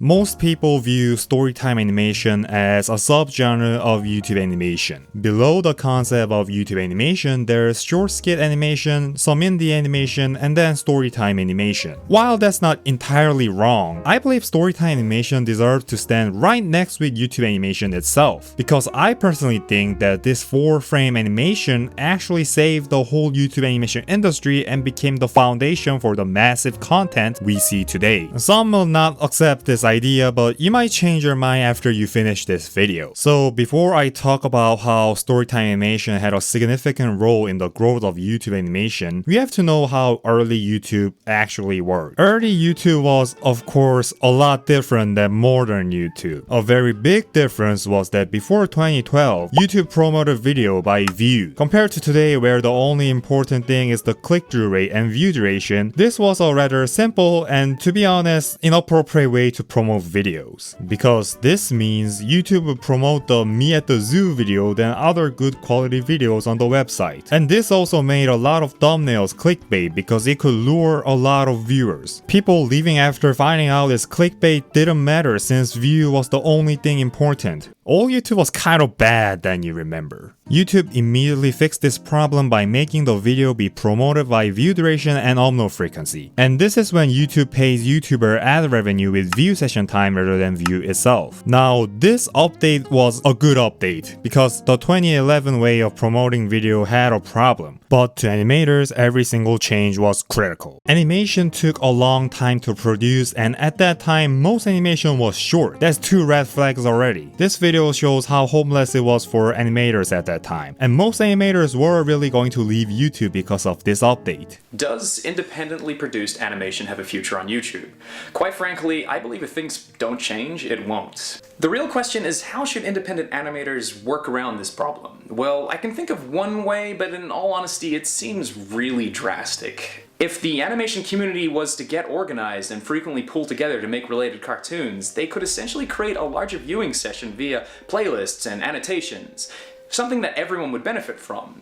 Most people view storytime animation as a subgenre of YouTube animation. Below the concept of YouTube animation, there's short skit animation, some indie animation, and then storytime animation. While that's not entirely wrong, I believe storytime animation deserves to stand right next with YouTube animation itself, because I personally think that this 4-frame animation actually saved the whole YouTube animation industry and became the foundation for the massive content we see today. Some will not accept this idea, but you might change your mind after you finish this video. So before I talk about how storytime animation had a significant role in the growth of YouTube animation, we have to know how early YouTube actually worked. Early YouTube was, of course, a lot different than modern YouTube. A very big difference was that before 2012, YouTube promoted video by view. Compared to today, where the only important thing is the click-through rate and view duration, this was a rather simple and, to be honest, inappropriate way to promote videos. Because this means YouTube would promote the me at the zoo video than other good quality videos on the website. And this also made a lot of thumbnails clickbait because it could lure a lot of viewers. People leaving after finding out this clickbait didn't matter since view was the only thing important. Old YouTube was kind of bad than you remember. YouTube immediately fixed this problem by making the video be promoted by view duration and upload frequency. And this is when YouTube pays YouTuber ad revenue with view session time rather than view itself. Now, this update was a good update because the 2011 way of promoting video had a problem. But to animators, every single change was critical. Animation took a long time to produce, and at that time, most animation was short. That's 2 red flags already. This video shows how hopeless it was for animators at that time, and most animators were really going to leave YouTube because of this update. Does independently produced animation have a future on YouTube? Quite frankly, I believe if things don't change, it won't. The real question is, how should independent animators work around this problem? Well, I can think of one way, but in all honesty, it seems really drastic. If the animation community was to get organized and frequently pull together to make related cartoons, they could essentially create a larger viewing session via playlists and annotations, something that everyone would benefit from.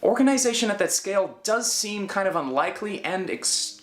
Organization at that scale does seem kind of unlikely and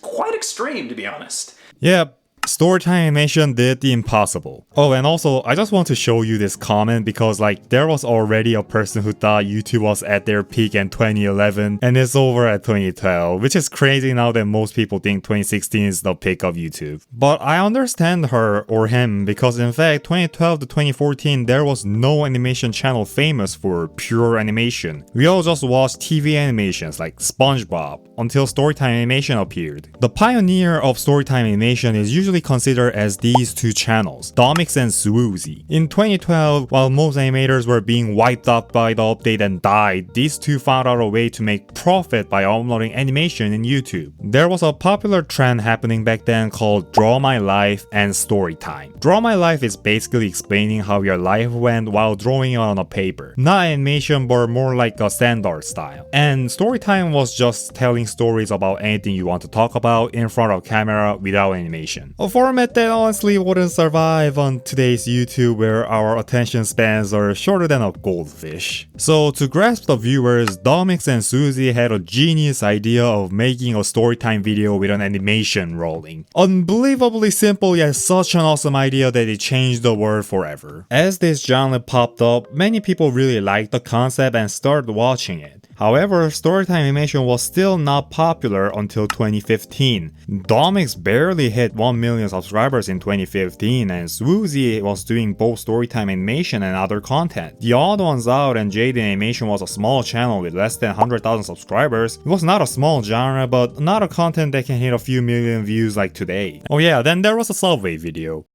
quite extreme, to be honest. Yeah. Storytime animation did the impossible. Oh, and also, I just want to show you this comment because there was already a person who thought YouTube was at their peak in 2011 and it's over at 2012, which is crazy now that most people think 2016 is the peak of YouTube. But I understand her or him because in fact 2012 to 2014 there was no animation channel famous for pure animation. We all just watched TV animations like SpongeBob until Storytime animation appeared. The pioneer of Storytime animation is usually considered as these 2 channels, Domix and Swoozy. In 2012, while most animators were being wiped out by the update and died, these 2 found out a way to make profit by uploading animation in YouTube. There was a popular trend happening back then called Draw My Life and Storytime. Draw My Life is basically explaining how your life went while drawing it on a paper. Not animation, but more like a standard style. And Storytime was just telling stories about anything you want to talk about in front of camera without animation. A format that honestly wouldn't survive on today's YouTube where our attention spans are shorter than a goldfish. So to grasp the viewers, Domix and Suzy had a genius idea of making a storytime video with an animation rolling. Unbelievably simple, yet such an awesome idea that it changed the world forever. As this genre popped up, many people really liked the concept and started watching it. However, storytime animation was still not popular until 2015. Domix barely hit 1 million subscribers in 2015, and Swoozy was doing both storytime animation and other content. The odd ones out and Jade Animation was a small channel with less than 100,000 subscribers. It was not a small genre, but not a content that can hit a few million views like today. Oh yeah, then there was a Subway video.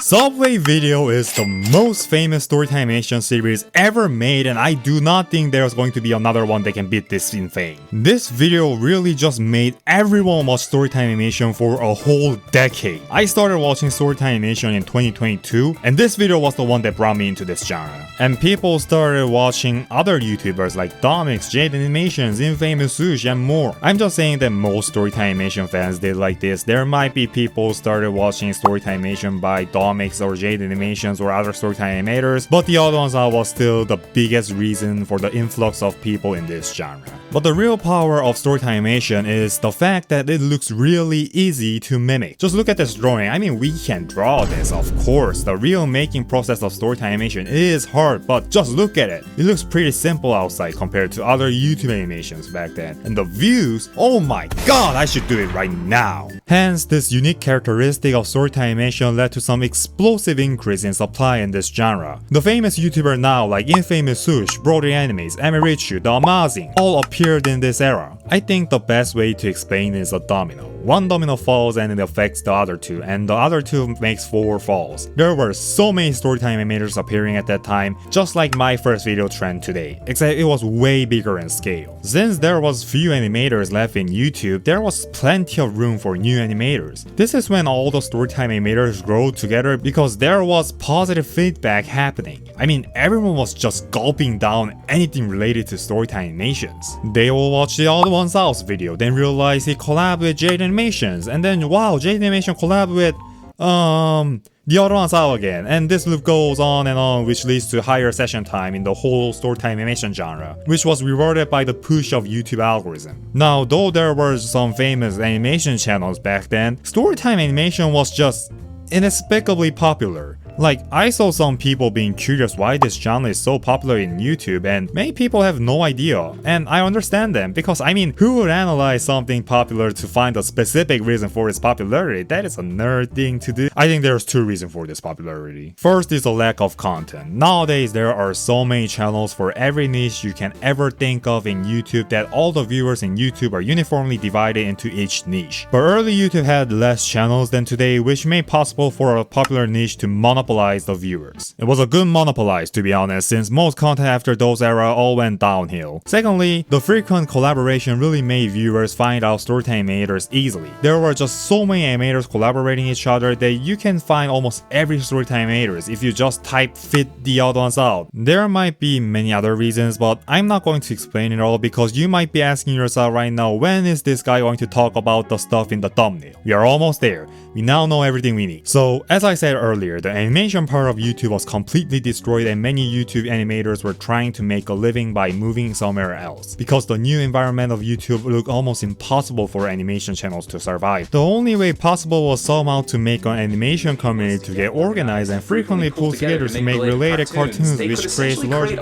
Subway Video is the most famous storytime animation series ever made, and I do not think there's going to be another one that can beat this in fame. This video really just made everyone watch storytime animation for a whole decade. I started watching storytime animation in 2022, and this video was the one that brought me into this genre. And people started watching other YouTubers like Domix, Jade Animations, Infamous Sush, and more. I'm just saying that most storytime animation fans did like this. There might be people started watching storytime animation by Domix or Jade Animations or other storytime animators, but the other ones was still the biggest reason for the influx of people in this genre. But the real power of storytime animation is the fact that it looks really easy to mimic. Just look at this drawing. I mean, we can draw this, of course. The real making process of storytime animation is hard, but just look at it. It looks pretty simple outside compared to other YouTube animations back then. And the views, oh my god, I should do it right now. Hence, this unique characteristic of storytime animation led to some explosive increase in supply in this genre. The famous YouTuber now like Infamous Sush, Brody Animes, Emirichu, The Amazing all appeared in this era. I think the best way to explain is a domino. One domino falls and it affects the other two, and the other two makes 4 falls. There were so many storytime animators appearing at that time, just like my first video trend today, except it was way bigger in scale. Since there was few animators left in YouTube, there was plenty of room for new animators. This is when all the storytime animators grew together because there was positive feedback happening. I mean, everyone was just gulping down anything related to storytime animations. They will watch the Other One's House video, then realize he collabed with Jade Animations, and then wow, Jade Animation collabed with the Other One's Out again, and this loop goes on and on, which leads to higher session time in the whole storytime animation genre, which was rewarded by the push of YouTube algorithm. Now, though there were some famous animation channels back then, storytime animation was just inexplicably popular. Like, I saw some people being curious why this genre is so popular in YouTube, and many people have no idea. And I understand them, because I mean, who would analyze something popular to find a specific reason for its popularity? That is a nerd thing to do. I think there's 2 reasons for this popularity. First is a lack of content. Nowadays, there are so many channels for every niche you can ever think of in YouTube that all the viewers in YouTube are uniformly divided into each niche. But early YouTube had less channels than today, which made possible for a popular niche to monopolize the viewers. It was a good monopolize, to be honest, since most content after those era all went downhill. Secondly, the frequent collaboration really made viewers find out storytime animators easily. There were just so many animators collaborating each other that you can find almost every storytime animators if you just type fit the Other Ones Out. There might be many other reasons, but I'm not going to explain it all because you might be asking yourself right now, when is this guy going to talk about the stuff in the thumbnail? We are almost there. We now know everything we need. So, as I said earlier, the animation part of YouTube was completely destroyed and many YouTube animators were trying to make a living by moving somewhere else, because the new environment of YouTube looked almost impossible for animation channels to survive. The only way possible was somehow to make an animation community to get organized and frequently pull together to make related cartoons, which creates large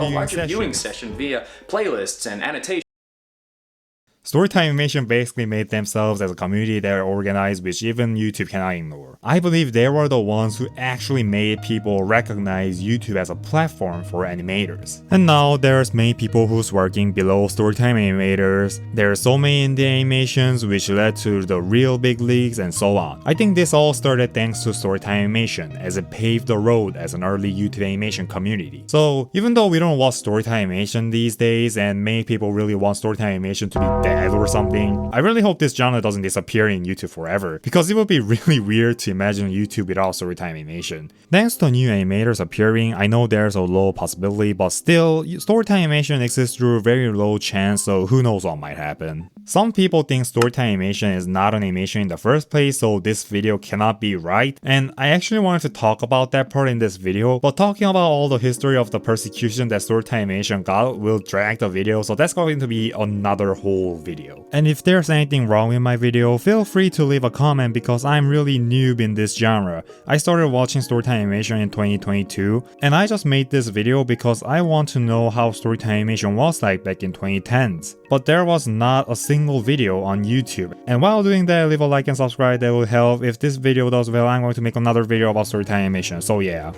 viewing sessions via playlists and annotations. Storytime animation basically made themselves as a community that are organized, which even YouTube cannot ignore. I believe they were the ones who actually made people recognize YouTube as a platform for animators. And now there's many people who's working below storytime animators. There are so many indie animations which led to the real big leagues and so on. I think this all started thanks to storytime animation, as it paved the road as an early YouTube animation community. So even though we don't watch storytime animation these days and many people really want storytime animation to be dead or something, I really hope this genre doesn't disappear in YouTube forever, because it would be really weird to imagine YouTube without storytime animation. Thanks to new animators appearing, I know there's a low possibility, but still, storytime animation exists through a very low chance, so who knows what might happen. Some people think storytime animation is not an animation in the first place, so this video cannot be right, and I actually wanted to talk about that part in this video, but talking about all the history of the persecution that storytime animation got will drag the video, so that's going to be another whole video. And if there's anything wrong in my video, feel free to leave a comment because I'm really noob in this genre. I started watching storytime animation in 2022, and I just made this video because I want to know how storytime animation was like back in 2010s. But there was not a single video on YouTube. And while doing that, leave a like and subscribe, that will help. If this video does well, I'm going to make another video about storytime animation, so yeah.